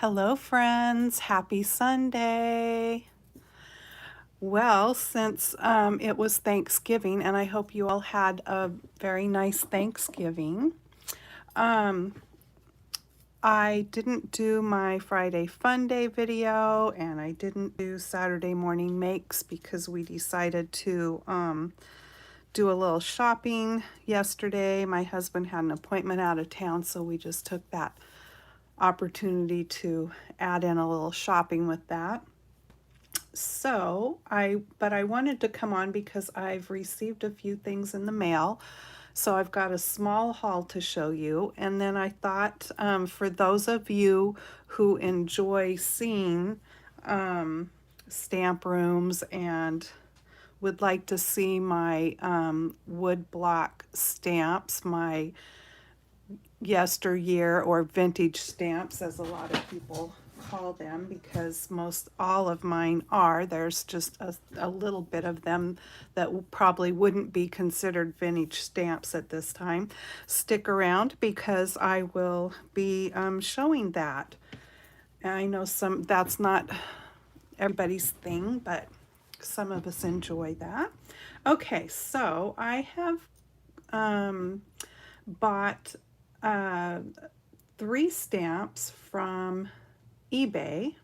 Hello, friends. Happy Sunday. Well, since it was Thanksgiving, and I hope you all had a very nice Thanksgiving, um, I didn't do my Friday Fun Day video, and I didn't do Saturday Morning Makes because we decided to do a little shopping yesterday. My husband had an appointment out of town, so we just took that opportunity to add in a little shopping with that. But I wanted to come on because I've received a few things in the mail. So I've got a small haul to show you. And then I thought for those of you who enjoy seeing stamp rooms and would like to see my wood block stamps, my yesteryear or vintage stamps, as a lot of people call them, because most all of mine are. There's just a little bit of them that probably wouldn't be considered vintage stamps at this time. Stick around because I will be showing that. And I know that's not everybody's thing, but some of us enjoy that. Okay, so I have bought uh, 3 stamps from eBay,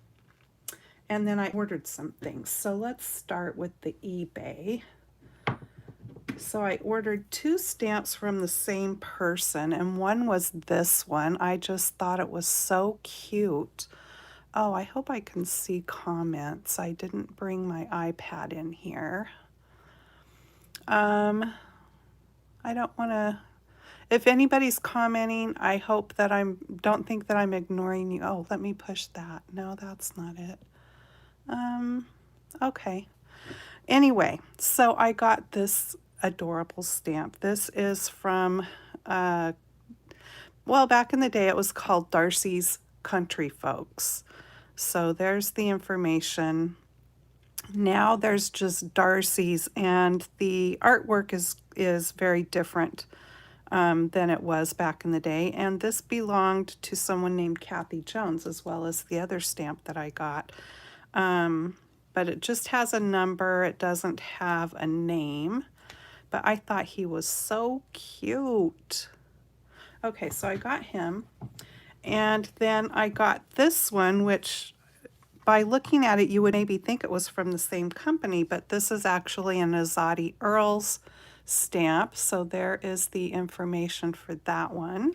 and then I ordered some things. So let's start with the eBay. So I ordered 2 stamps from the same person, and one was this one. I just thought it was so cute. Oh, I hope I can see comments. I didn't bring my iPad in here. I don't want to. If anybody's commenting, I hope that don't think that I'm ignoring you. Oh, let me push that. No, that's not it. Okay. Anyway, so I got this adorable stamp. This is from, well, back in the day it was called Darcy's Country Folks. So there's the information. Now there's just Darcy's, and the artwork is very different than it was back in the day. And this belonged to someone named Kathy Jones, as well as the other stamp that I got. But it just has a number. It doesn't have a name. But I thought he was so cute. Okay, so I got him. And then I got this one, which by looking at it, you would maybe think it was from the same company, but this is actually an Azadi Earls stamp. So there is the information for that one.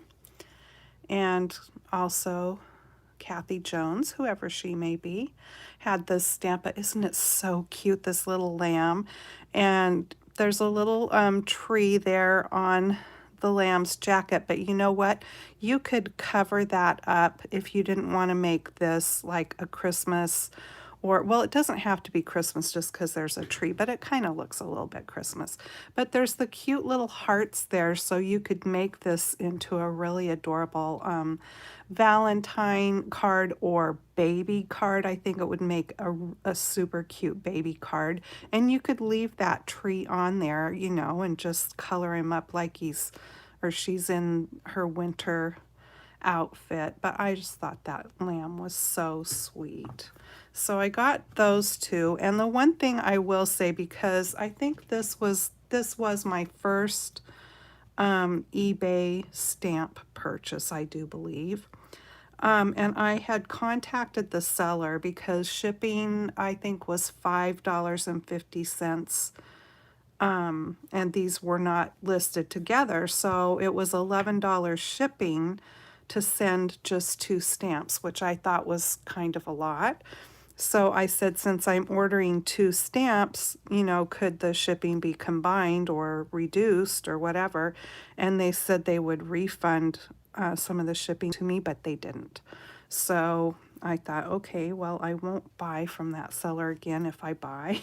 And also Kathy Jones, whoever she may be, had this stamp. But isn't it so cute, this little lamb? And there's a little tree there on the lamb's jacket, but you know what? You could cover that up if you didn't want to make this like a Christmas, or, well, it doesn't have to be Christmas just because there's a tree, but it kind of looks a little bit Christmas. But there's the cute little hearts there, so you could make this into a really adorable Valentine card or baby card. I think it would make a super cute baby card. And you could leave that tree on there, you know, and just color him up like he's or she's in her winter outfit. But I just thought that lamb was so sweet. So I got those 2. And the one thing I will say, because I think this was my first eBay stamp purchase, I do believe. And I had contacted the seller because shipping, I think, was $5.50. And these were not listed together. So it was $11 shipping to send just 2 stamps, which I thought was kind of a lot. So I said, since I'm ordering 2 stamps, you know, could the shipping be combined or reduced or whatever? And they said they would refund some of the shipping to me, but they didn't. So I thought, okay, well, I won't buy from that seller again if I buy.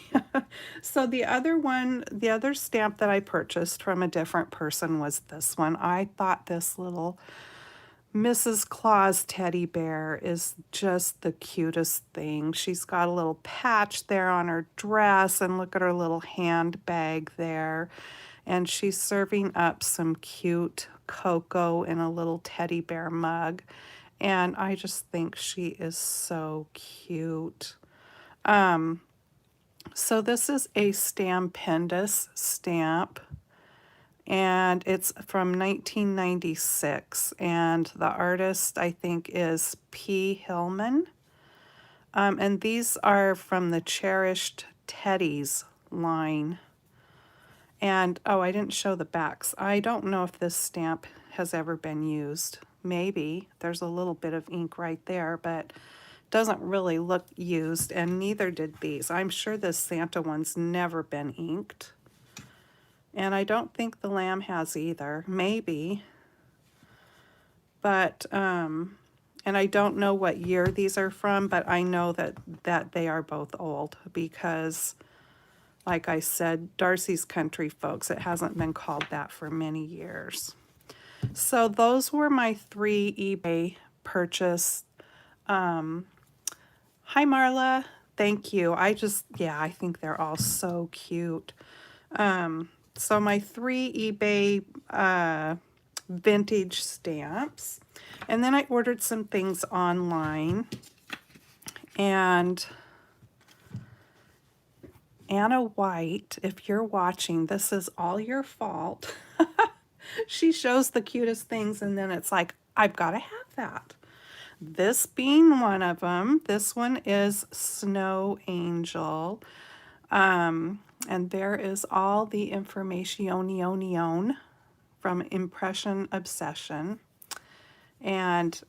So the other stamp that I purchased from a different person was this one. I thought this little Mrs. Claus teddy bear is just the cutest thing. She's got a little patch there on her dress, and look at her little handbag there. And she's serving up some cute cocoa in a little teddy bear mug. and I just think she is so cute. So this is a Stampendous stamp, and it's from 1996, and the artist I think is P. Hillman. And these are from the Cherished Teddies line. And oh, I didn't show the backs. I don't know if this stamp has ever been used. Maybe. There's a little bit of ink right there, but doesn't really look used, and neither did these. I'm sure this Santa one's never been inked. And I don't think the lamb has either. Maybe. But, and I don't know what year these are from, but I know that they are both old because, like I said, Darcy's Country Folks, it hasn't been called that for many years. So those were my 3 eBay purchase. Hi, Marla. Thank you. I think they're all so cute. So my 3 eBay vintage stamps. And then I ordered some things online. And Anna White, if you're watching, this is all your fault. She shows the cutest things, and then it's like, I've got to have that. This being one of them. This one is Snow Angel. And there is all the information from Impression Obsession. And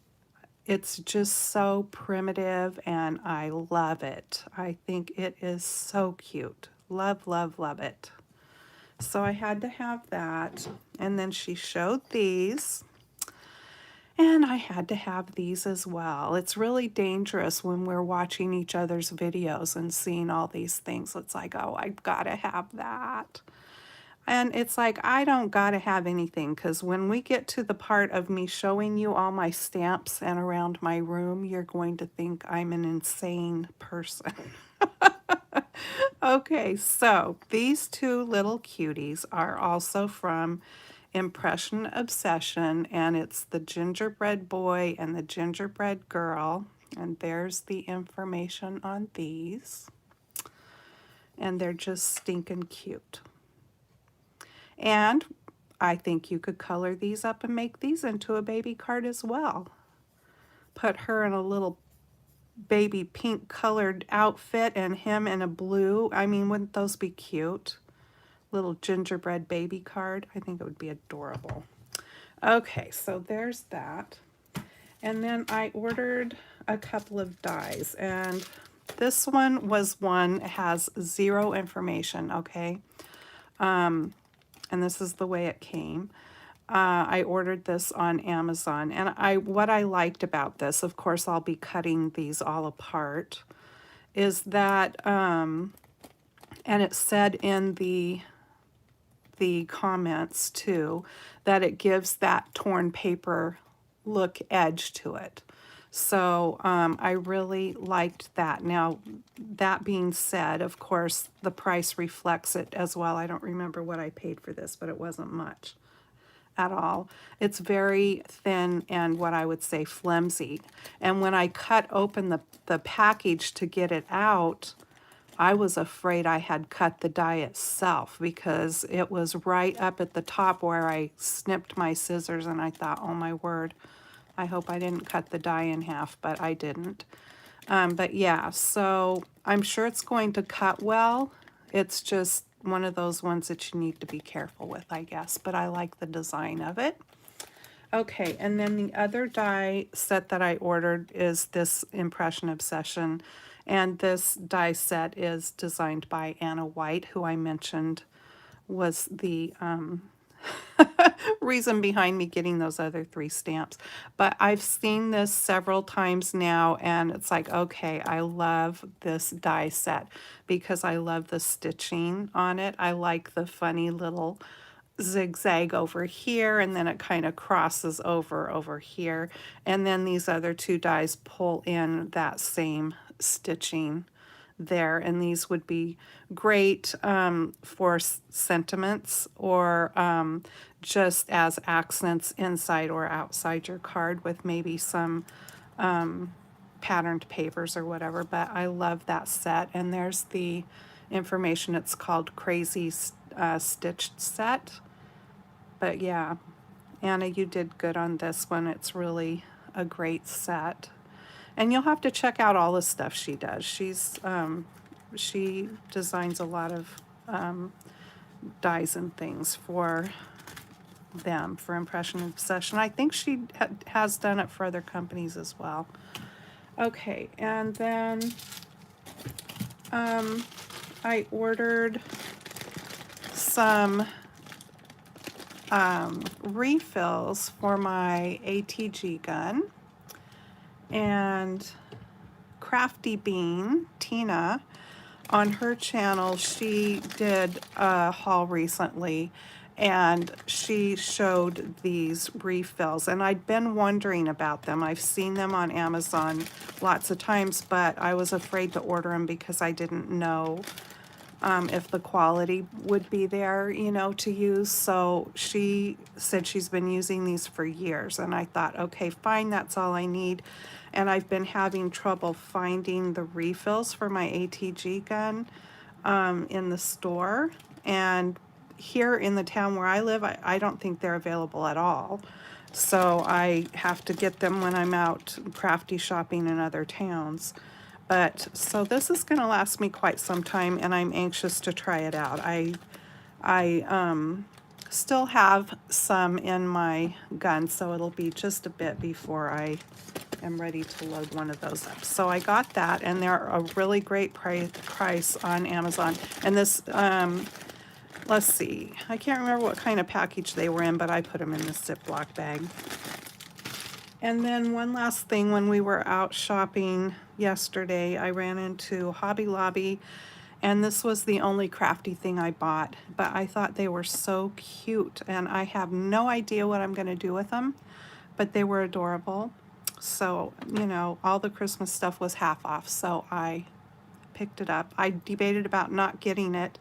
it's just so primitive, and I love it. I think it is so cute. Love, love, love it. So I had to have that. And then she showed these. And I had to have these as well. It's really dangerous when we're watching each other's videos and seeing all these things. It's like, oh, I've got to have that. And it's like, I don't got to have anything, because when we get to the part of me showing you all my stamps and around my room, you're going to think I'm an insane person. Okay, so these 2 little cuties are also from Impression Obsession, and it's the Gingerbread Boy and the Gingerbread Girl. And there's the information on these. And they're just stinking cute. And I think you could color these up and make these into a baby card as well. Put her in a little baby pink colored outfit and him in a blue. I mean, wouldn't those be cute? Little gingerbread baby card. I think it would be adorable. Okay, so there's that. And then I ordered a couple of dies, and this one has 0 information, okay? And this is the way it came. I ordered this on Amazon, and what I liked about this, of course I'll be cutting these all apart, is that, and it said in the comments too, that it gives that torn paper look edge to it. So I really liked that. Now, that being said, of course, the price reflects it as well. I don't remember what I paid for this, but it wasn't much at all. It's very thin and what I would say flimsy. And when I cut open the package to get it out, I was afraid I had cut the die itself, because it was right up at the top where I snipped my scissors, and I thought, oh my word, I hope I didn't cut the die in half, but I didn't. But yeah, so I'm sure it's going to cut well. It's just one of those ones that you need to be careful with, I guess, but I like the design of it. Okay, and then the other die set that I ordered is this Impression Obsession, and this die set is designed by Anna White, who I mentioned was the reason behind me getting those other 3 stamps. But I've seen this several times now, and it's like, okay, I love this die set because I love the stitching on it. I like the funny little zigzag over here, and then it kind of crosses over here, and then these other 2 dies pull in that same stitching there, and these would be great for sentiments or just as accents inside or outside your card with maybe some patterned papers or whatever. But I love that set, and there's the information. It's called Crazy Stitched Set. But yeah, Anna, you did good on this one. It's really a great set. And you'll have to check out all the stuff she does. She designs a lot of dies and things for them, for Impression and Obsession. I think she has done it for other companies as well. Okay, and then I ordered some refills for my ATG gun, and Crafty Bean, Tina, on her channel, she did a haul recently, and she showed these refills, and I'd been wondering about them. I've seen them on Amazon lots of times, but I was afraid to order them because I didn't know if the quality would be there, you know, to use. So she said she's been using these for years, and I thought, okay, fine, that's all I need. And I've been having trouble finding the refills for my ATG gun in the store. And here in the town where I live, I don't think they're available at all. So I have to get them when I'm out crafty shopping in other towns. But so this is going to last me quite some time, and I'm anxious to try it out. I still have some in my gun, so it'll be just a bit before I am ready to load one of those up. So I got that, and they're a really great price on Amazon. And this, let's see, I can't remember what kind of package they were in, but I put them in the Ziploc bag. And then one last thing, when we were out shopping yesterday, I ran into Hobby Lobby, and this was the only crafty thing I bought, but I thought they were so cute, and I have no idea what I'm going to do with them, but they were adorable. So, you know, all the Christmas stuff was half off, so I picked it up. I debated about not getting it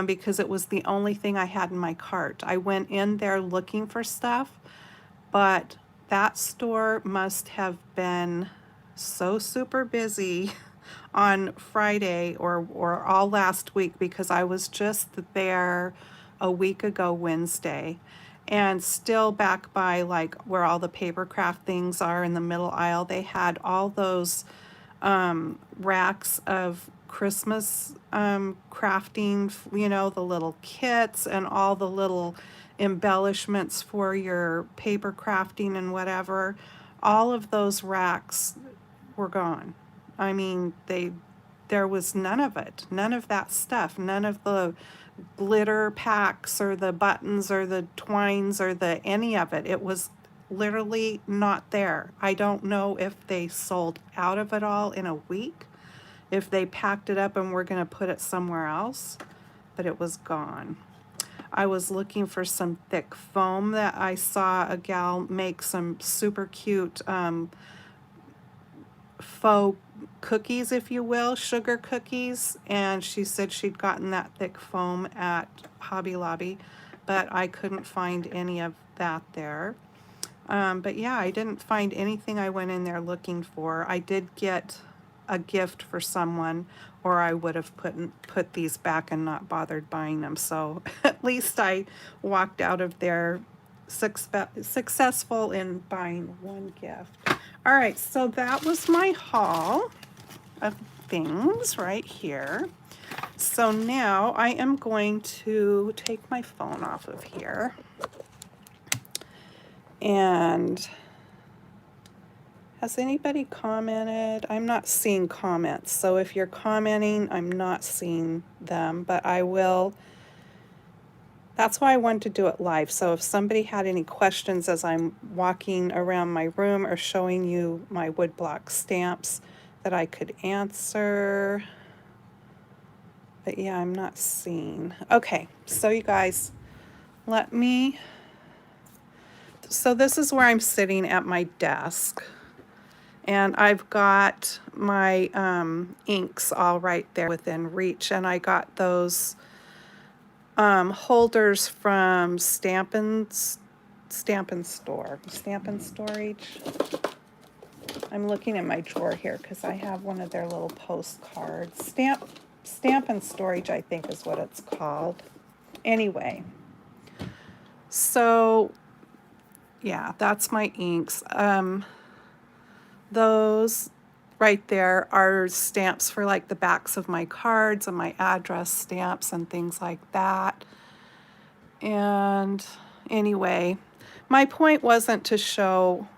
because it was the only thing I had in my cart. I went in there looking for stuff, but that store must have been so super busy on Friday or all last week, because I was just there a week ago Wednesday, and still back by like where all the paper craft things are in the middle aisle, they had all those racks of Christmas crafting, you know, the little kits and all the little embellishments for your paper crafting and whatever. All of those racks were gone. I mean, there was none of it, none of that stuff, none of the glitter packs or the buttons or the twines or the any of it. It was literally not there. I don't know if they sold out of it all in a week, if they packed it up and were going to put it somewhere else, but it was gone. I was looking for some thick foam that I saw a gal make some super cute faux cookies, if you will, sugar cookies, and she said she'd gotten that thick foam at Hobby Lobby, but I couldn't find any of that there. But yeah, I didn't find anything I went in there looking for. I did get a gift for someone, or I would have put these back and not bothered buying them. So at least I walked out of there successful in buying one gift. All right, so that was my haul of things right here. So now I am going to take my phone off of here, and has anybody commented? I'm not seeing comments, so if you're commenting, I'm not seeing them, but I will. That's why I wanted to do it live. So if somebody had any questions as I'm walking around my room or showing you my woodblock stamps, that I could answer. But yeah, I'm not seeing. Okay, so you guys, so this is where I'm sitting at my desk. And I've got my inks all right there within reach, and I got those holders from Stampin' Storage. I'm looking in my drawer here because I have one of their little postcards. Stampin' Storage, I think is what it's called. Anyway, so yeah, that's my inks. Those right there are stamps for like the backs of my cards and my address stamps and things like that. And anyway, my point wasn't to show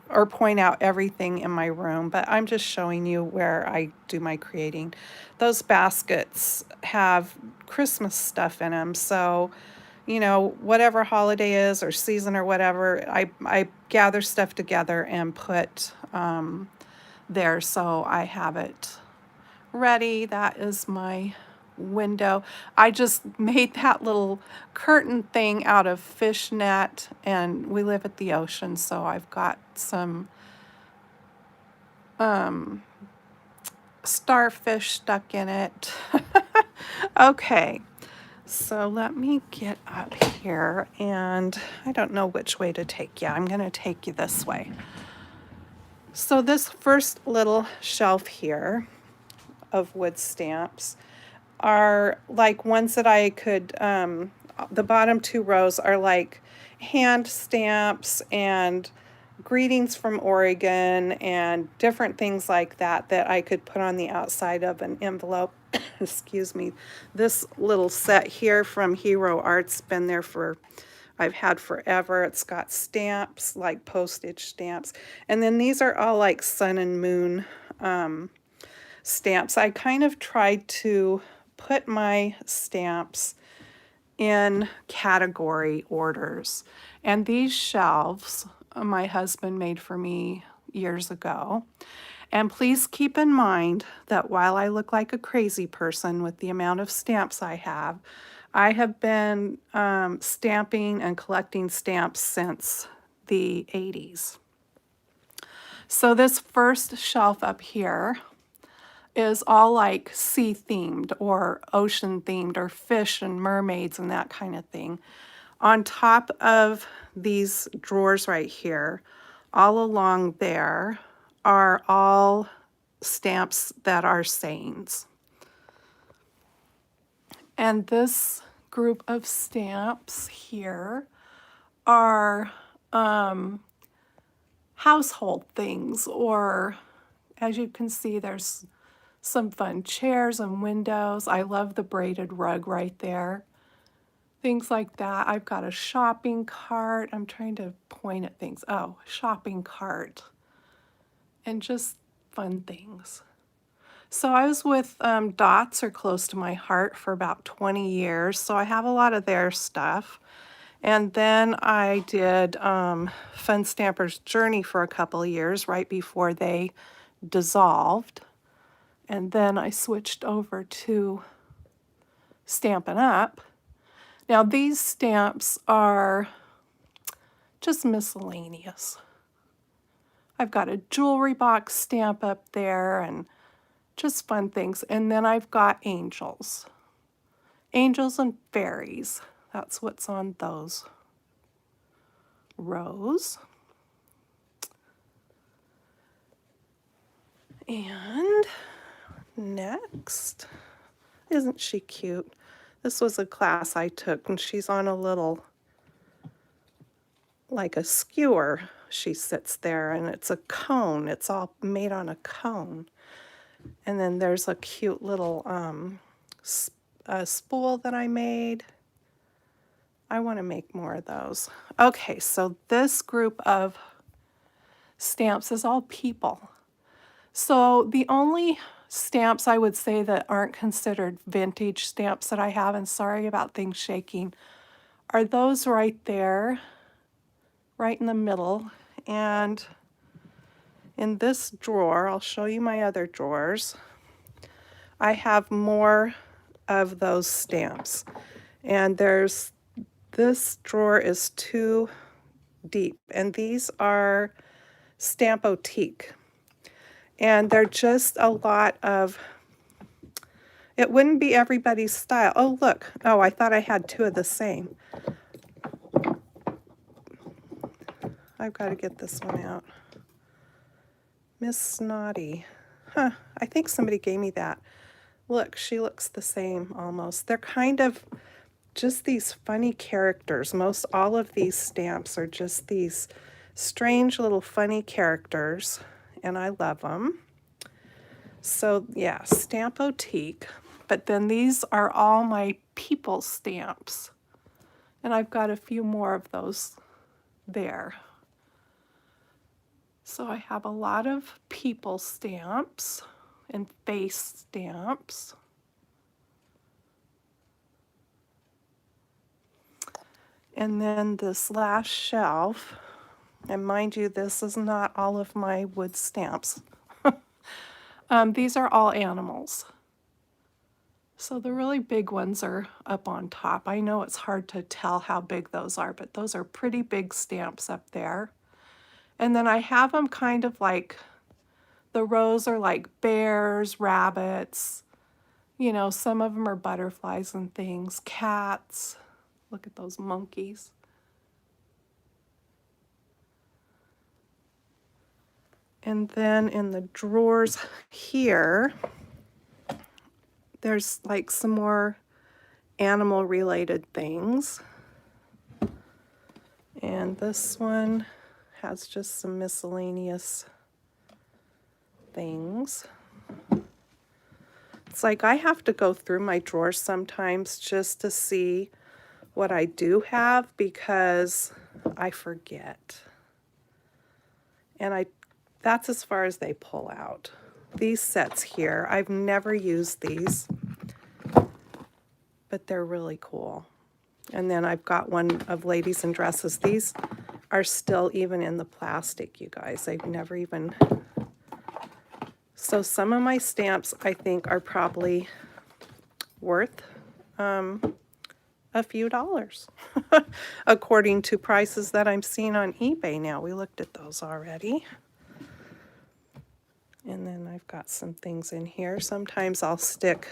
or point out everything in my room, but I'm just showing you where I do my creating. Those baskets have Christmas stuff in them, so you know, whatever holiday is or season or whatever, I gather stuff together and put there so I have it ready. That is my window. I just made that little curtain thing out of fishnet, and we live at the ocean, so I've got some starfish stuck in it. Okay. So let me get up here, and I don't know which way to take you. I'm going to take you this way. So this first little shelf here of wood stamps are like ones that I could, the bottom 2 rows are like hand stamps and greetings from Oregon and different things like that that I could put on the outside of an envelope. Excuse me. This little set here from Hero Art's been there for, I've had forever. It's got stamps, like postage stamps. And then these are all like sun and moon stamps. I kind of tried to put my stamps in category orders. And these shelves my husband made for me years ago. And please keep in mind that while I look like a crazy person with the amount of stamps I have been stamping and collecting stamps since the 80s. So this first shelf up here is all like sea themed or ocean themed or fish and mermaids and that kind of thing. On top of these drawers right here, all along there are all stamps that are sayings. And this group of stamps here are household things, or as you can see, there's some fun chairs and windows. I love the braided rug right there. Things like that. I've got a shopping cart. I'm trying to point at things. Oh, shopping cart. And just fun things. So I was with Dots, or close to my heart, for about 20 years. So I have a lot of their stuff. And then I did Fun Stamper's Journey for a couple of years right before they dissolved. And then I switched over to Stampin' Up. Now these stamps are just miscellaneous. I've got a jewelry box stamp up there and just fun things. And then I've got angels. Angels and fairies. That's what's on those rows. And next, isn't she cute? This was a class I took, and she's on a little, like a skewer. She sits there, and it's a cone. It's all made on a cone. And then there's a cute little spool that I made. I want to make more of those. Okay, so this group of stamps is all people. So the only stamps I would say that aren't considered vintage stamps that I have, and sorry about things shaking, are those right there, right in the middle. And in this drawer, I'll show you my other drawers, I have more of those stamps. And this drawer is too deep, and these are Stampotique. And they're just a lot of, it wouldn't be everybody's style. Oh, look. Oh, I thought I had two of the same. I've got to get this one out. Miss Snotty. Huh, I think somebody gave me that. Look, she looks the same almost. They're kind of just these funny characters. Most all of these stamps are just these strange little funny characters, and I love them. So yeah, Stampotique. But then these are all my people stamps. And I've got a few more of those there. So I have a lot of people stamps and face stamps. And then this last shelf, and mind you, this is not all of my wood stamps. These are all animals. So the really big ones are up on top. I know it's hard to tell how big those are, but those are pretty big stamps up there. And then I have them kind of like, the rows are like bears, rabbits, you know, some of them are butterflies and things, cats. Look at those monkeys. And then in the drawers here, there's like some more animal related things. And this one has just some miscellaneous things. It's like I have to go through my drawers sometimes just to see what I do have because I forget. And that's as far as they pull out. These sets here, I've never used these, but they're really cool. And then I've got one of ladies in dresses. These are still even in the plastic, you guys. I've never even... So some of my stamps, I think, are probably worth a few dollars, according to prices that I'm seeing on eBay now. We looked at those already. And then I've got some things in here. Sometimes I'll stick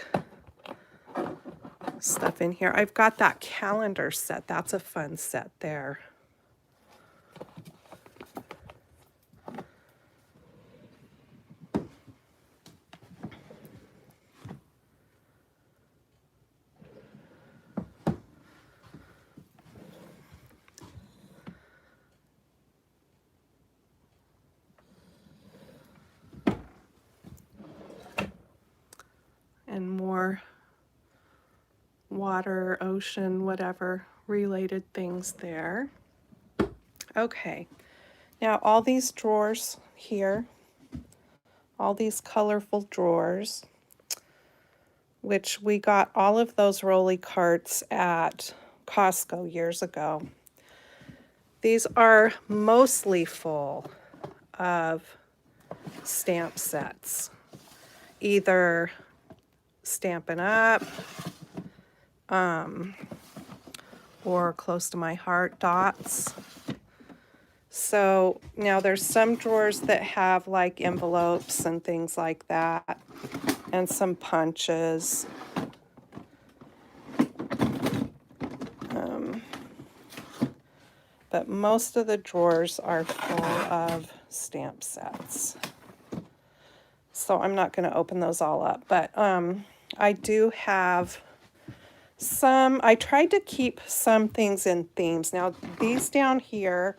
stuff in here. I've got that calendar set. That's a fun set there. And more water, ocean, whatever related things there. Okay, now all these drawers here, all these colorful drawers, which we got all of those rolly carts at Costco years ago. These are mostly full of stamp sets, either Stampin' Up, or close to my heart dots. So now there's some drawers that have like envelopes and things like that, and some punches. But most of the drawers are full of stamp sets. So I'm not going to open those all up, but I do have some. I tried to keep some things in themes. Now these down here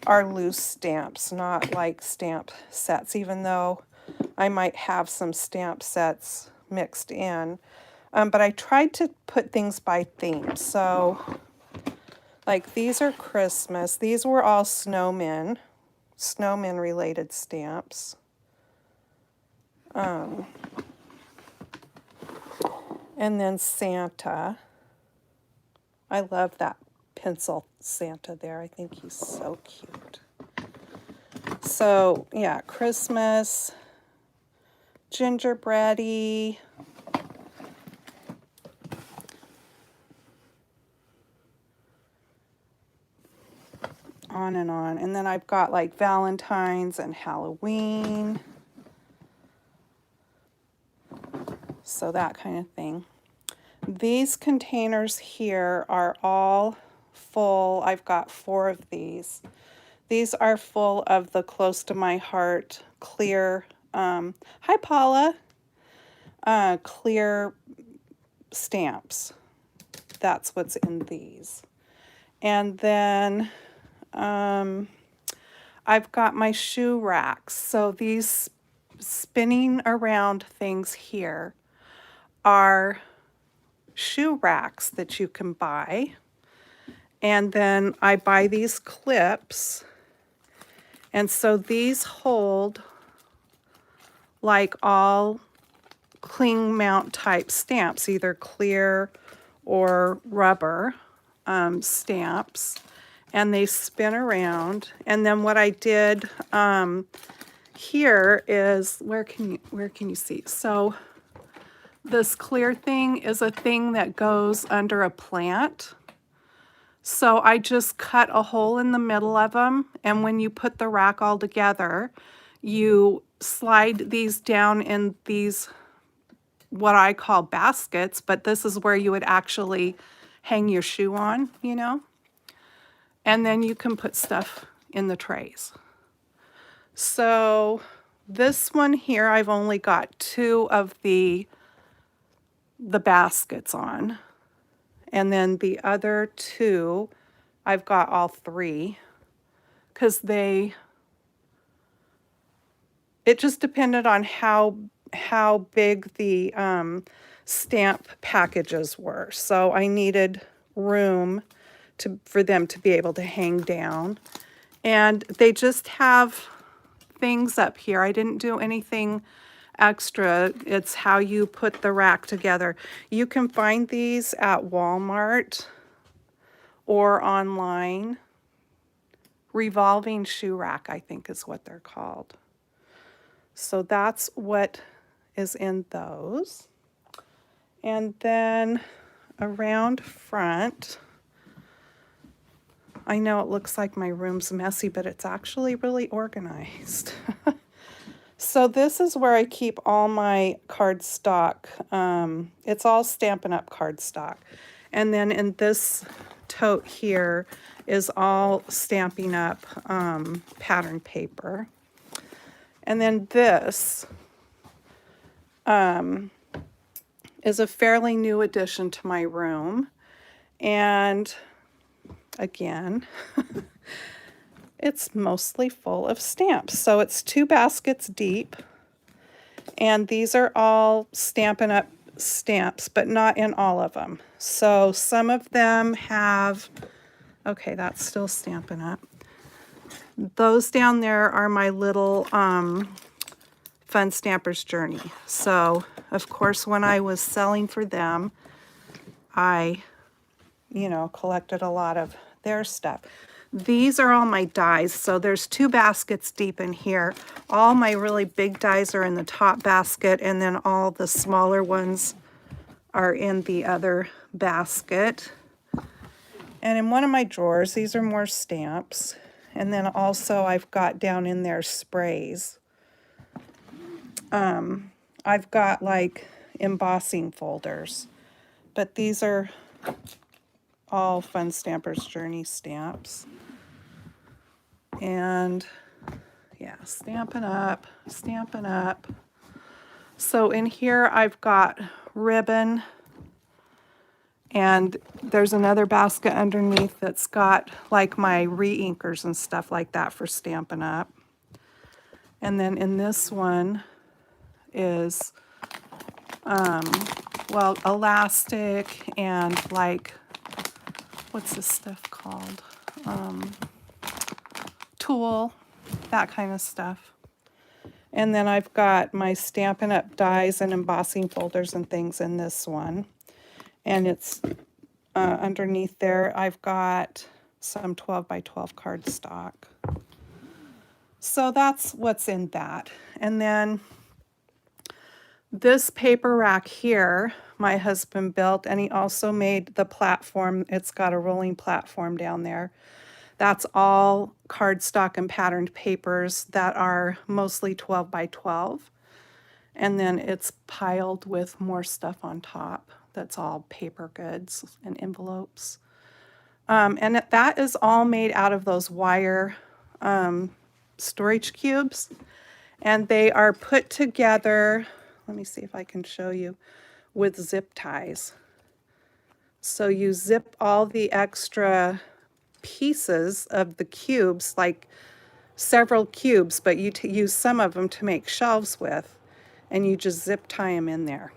are loose stamps, not like stamp sets, even though I might have some stamp sets mixed in. But I tried to put things by theme. So like these are Christmas. These were all snowmen related stamps. And then Santa. I love that pencil Santa there. I think he's so cute. So yeah, Christmas, gingerbread-y. on and on. And then I've got like Valentine's and Halloween. So that kind of thing. These containers here are all full. I've got 4 of these. These are full of the Close to My Heart clear, hi Paula, clear stamps. That's what's in these. And then I've got my shoe racks. So these spinning around things here are shoe racks that you can buy. And then I buy these clips. And so these hold like all cling mount type stamps, either clear or rubber stamps. And they spin around. And then what I did here is, where can you see? So this clear thing is a thing that goes under a plant. So I just cut a hole in the middle of them, and when you put the rack all together, you slide these down in these, what I call baskets, but this is where you would actually hang your shoe on, you know? And then you can put stuff in the trays. So this one here, I've only got 2 of the baskets on. And then the other 2, I've got all 3, because it just depended on how big the stamp packages were. So I needed room for them to be able to hang down. And they just have things up here. I didn't do anything extra. It's how you put the rack together. You can find these at Walmart or online. Revolving shoe rack, I think is what they're called. So that's what is in those. And then around front, I know it looks like my room's messy, but it's actually really organized. So this is where I keep all my cardstock. It's all Stampin' Up! Cardstock. And then in this tote here is all Stampin' Up! Pattern paper. And then this is a fairly new addition to my room. And again, it's mostly full of stamps. So it's 2 baskets deep. And these are all Stampin' Up! Stamps, but not in all of them. So some of them have, okay, that's still Stampin' Up! Those down there are my little Fun Stamper's Journey. So, of course, when I was selling for them, I, collected a lot of their stuff. These are all my dies. So there's 2 baskets deep in here. All my really big dies are in the top basket, and then all the smaller ones are in the other basket. And in one of my drawers, these are more stamps. And then also I've got down in there sprays. I've got like embossing folders, but these are all Fun Stamper's Journey stamps. And yeah, Stampin' Up, Stampin' Up. So in here I've got ribbon, and there's another basket underneath that's got like my re-inkers and stuff like that for Stampin' Up. And then in this one is, well, elastic and like, what's this stuff called? Tulle, that kind of stuff. And then I've got my Stampin' Up! Dies and embossing folders and things in this one. And it's underneath there, I've got some 12 by 12 cardstock. So that's what's in that. And then this paper rack here, my husband built, and he also made the platform. It's got a rolling platform down there. That's all cardstock and patterned papers that are mostly 12 by 12. And then it's piled with more stuff on top. That's all paper goods and envelopes. And that is all made out of those wire storage cubes. And they are put together, let me see if I can show you, with zip ties. So you zip all the extra pieces of the cubes, like several cubes, but you use some of them to make shelves with, and you just zip tie them in there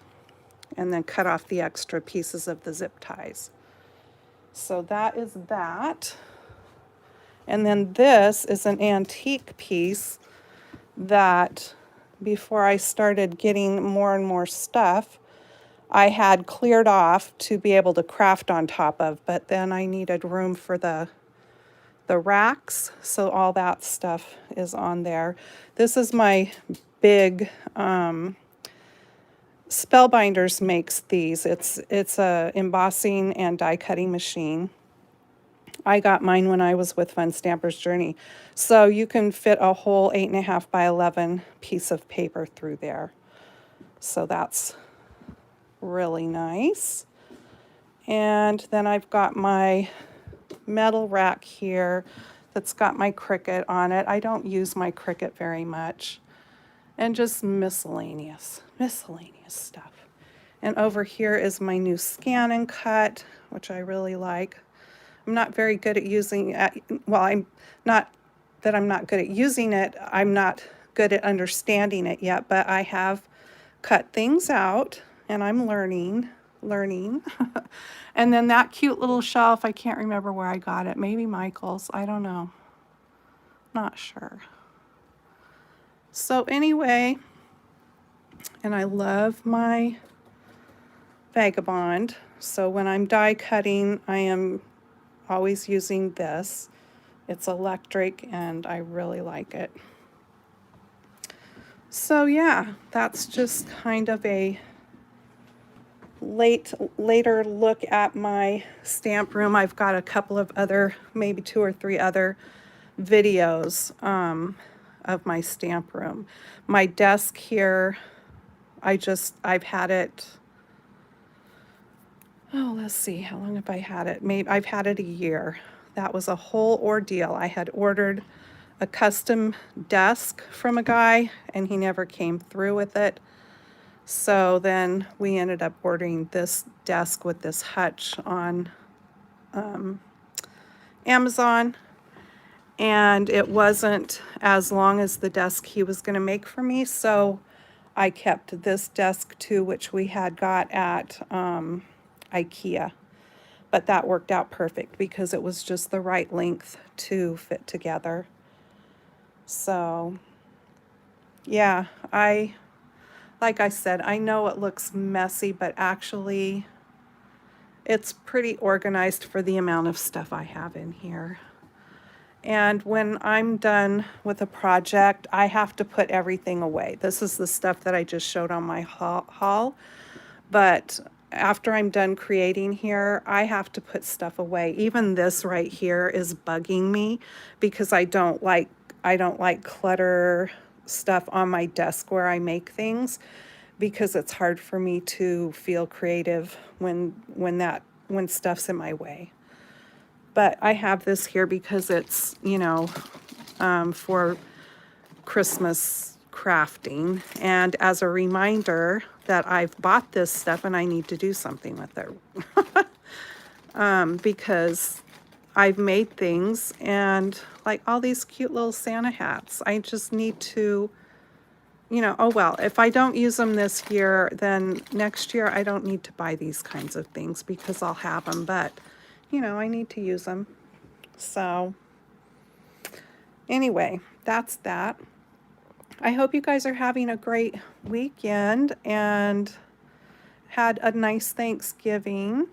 and then cut off the extra pieces of the zip ties. So that is that. And then this is an antique piece that before I started getting more and more stuff, I had cleared off to be able to craft on top of, but then I needed room for the racks, so all that stuff is on there. This is my big Spellbinders makes these. It's a embossing and die cutting machine. I got mine when I was with Fun Stamper's Journey. So you can fit a whole 8.5 by 11 piece of paper through there. So that's really nice. And then I've got my metal rack here that's got my Cricut on it. I don't use my Cricut very much. And just miscellaneous stuff. And over here is my new scan and cut, which I really like. I'm not very good at using it. Well, I'm not that I'm not good at using it. I'm not good at understanding it yet, but I have cut things out and I'm learning. And then that cute little shelf, I can't remember where I got it. Maybe Michael's, I don't know. Not sure. So anyway, and I love my Vagabond. So when I'm die cutting, I am always using this. It's electric and I really like it. So yeah, that's just kind of a later look at my stamp room. I've got a couple of other, maybe 2 or 3 other videos of my stamp room. My desk here, I've had it, oh, let's see, how long have I had it? Maybe I've had it a year. That was a whole ordeal. I had ordered a custom desk from a guy and he never came through with it. So then we ended up ordering this desk with this hutch on Amazon. And it wasn't as long as the desk he was going to make for me. So I kept this desk too, which we had got at IKEA. But that worked out perfect because it was just the right length to fit together. So yeah, like I said, I know it looks messy, but actually it's pretty organized for the amount of stuff I have in here. And when I'm done with a project, I have to put everything away. This is the stuff that I just showed on my haul. But after I'm done creating here, I have to put stuff away. Even this right here is bugging me because I don't like clutter stuff on my desk where I make things, because it's hard for me to feel creative when stuff's in my way. But I have this here because it's, you know, for Christmas crafting, and as a reminder that I've bought this stuff and I need to do something with it. Because I've made things, and like all these cute little Santa hats, I just need to, you know, oh well, if I don't use them this year, then next year I don't need to buy these kinds of things because I'll have them, but you know, I need to use them. So anyway, that's that. I hope you guys are having a great weekend and had a nice Thanksgiving.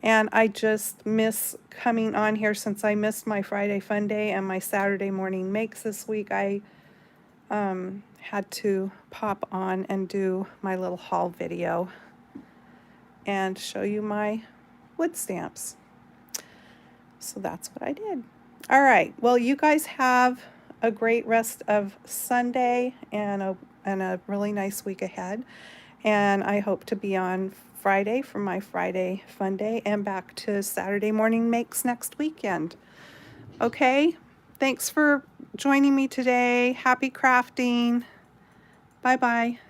And I just miss coming on here since I missed my Friday Fun Day and my Saturday morning makes this week. I had to pop on and do my little haul video and show you my wood stamps. So that's what I did. All right. Well, you guys have a great rest of Sunday and a really nice week ahead. And I hope to be on Friday for my Friday fun day and back to Saturday morning makes next weekend. Okay? Thanks for joining me today. Happy crafting. Bye-bye.